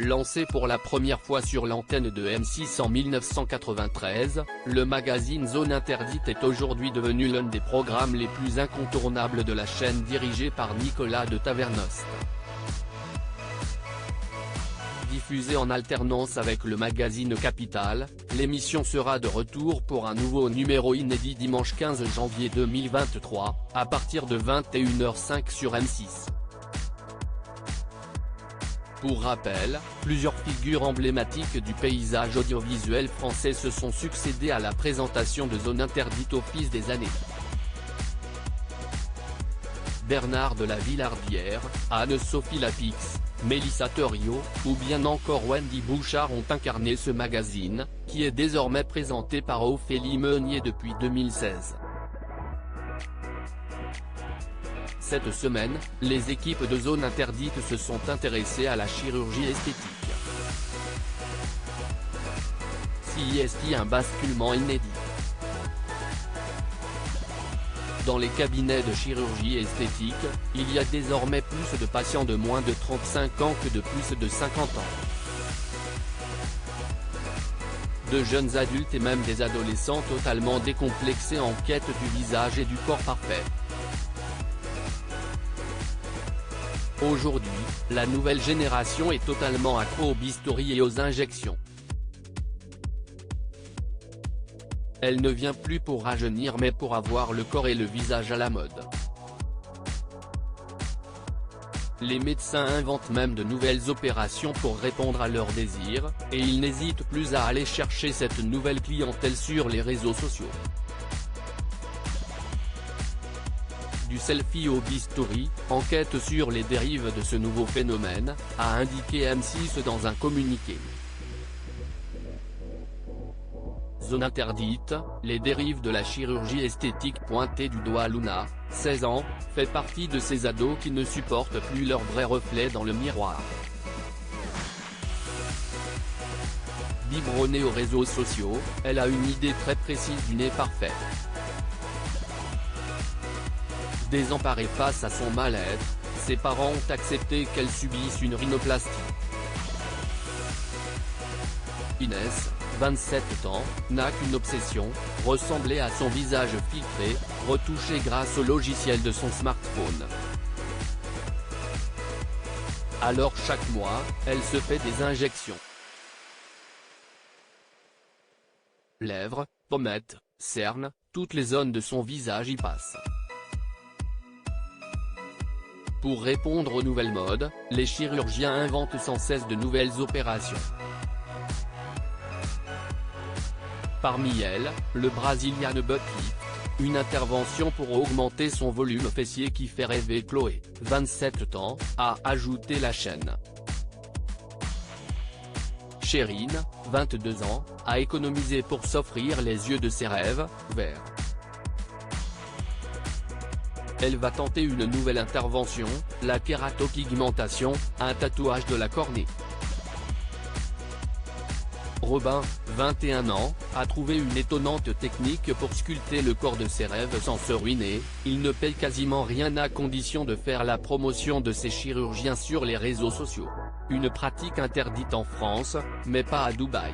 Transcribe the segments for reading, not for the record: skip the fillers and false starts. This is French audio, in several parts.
Lancé pour la première fois sur l'antenne de M6 en 1993, le magazine Zone Interdite est aujourd'hui devenu l'un des programmes les plus incontournables de la chaîne dirigée par Nicolas de Tavernost. Diffusée en alternance avec le magazine Capital, l'émission sera de retour pour un nouveau numéro inédit dimanche 15 janvier 2023, à partir de 21h05 sur M6. Pour rappel, plusieurs figures emblématiques du paysage audiovisuel français se sont succédé à la présentation de Zone Interdite au fil des années. Bernard de la Villardière, Anne-Sophie Lapix, Mélissa Theriot, ou bien encore Wendy Bouchard ont incarné ce magazine, qui est désormais présenté par Ophélie Meunier depuis 2016. Cette semaine, les équipes de Zone Interdite se sont intéressées à la chirurgie esthétique. Si est-il un basculement inédit? Dans les cabinets de chirurgie esthétique, il y a désormais plus de patients de moins de 35 ans que de plus de 50 ans. De jeunes adultes et même des adolescents totalement décomplexés en quête du visage et du corps parfait. Aujourd'hui, la nouvelle génération est totalement accro au bistouri et aux injections. Elle ne vient plus pour rajeunir mais pour avoir le corps et le visage à la mode. Les médecins inventent même de nouvelles opérations pour répondre à leurs désirs, et ils n'hésitent plus à aller chercher cette nouvelle clientèle sur les réseaux sociaux. Du selfie au bistouri, enquête sur les dérives de ce nouveau phénomène, a indiqué M6 dans un communiqué. Zone Interdite, les dérives de la chirurgie esthétique pointées du doigt. Luna, 16 ans, fait partie de ces ados qui ne supportent plus leur vrai reflet dans le miroir. Biberonnée aux réseaux sociaux, elle a une idée très précise du nez parfait. Désemparée face à son mal-être, ses parents ont accepté qu'elle subisse une rhinoplastie. Inès, 27 ans, n'a qu'une obsession, ressembler à son visage filtré, retouché grâce au logiciel de son smartphone. Alors chaque mois, elle se fait des injections. Lèvres, pommettes, cernes, toutes les zones de son visage y passent. Pour répondre aux nouvelles modes, les chirurgiens inventent sans cesse de nouvelles opérations. Parmi elles, le Brazilian Butt Lift, une intervention pour augmenter son volume fessier qui fait rêver Chloé, 27 ans, a ajouté la chaîne. Chérine, 22 ans, a économisé pour s'offrir les yeux de ses rêves, verts. Elle va tenter une nouvelle intervention, la kératopigmentation, un tatouage de la cornée. Robin, 21 ans, a trouvé une étonnante technique pour sculpter le corps de ses rêves sans se ruiner. Il ne paye quasiment rien à condition de faire la promotion de ses chirurgiens sur les réseaux sociaux. Une pratique interdite en France, mais pas à Dubaï.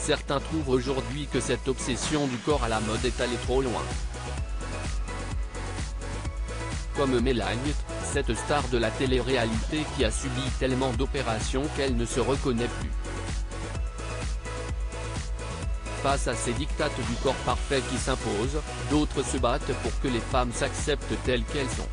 Certains trouvent aujourd'hui que cette obsession du corps à la mode est allée trop loin. Comme Mélanie, cette star de la télé-réalité qui a subi tellement d'opérations qu'elle ne se reconnaît plus. Face à ces diktats du corps parfait qui s'imposent, d'autres se battent pour que les femmes s'acceptent telles qu'elles sont.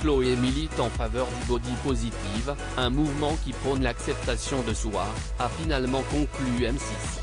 Chloé milite en faveur du body positive, un mouvement qui prône l'acceptation de soi, a finalement conclu M6.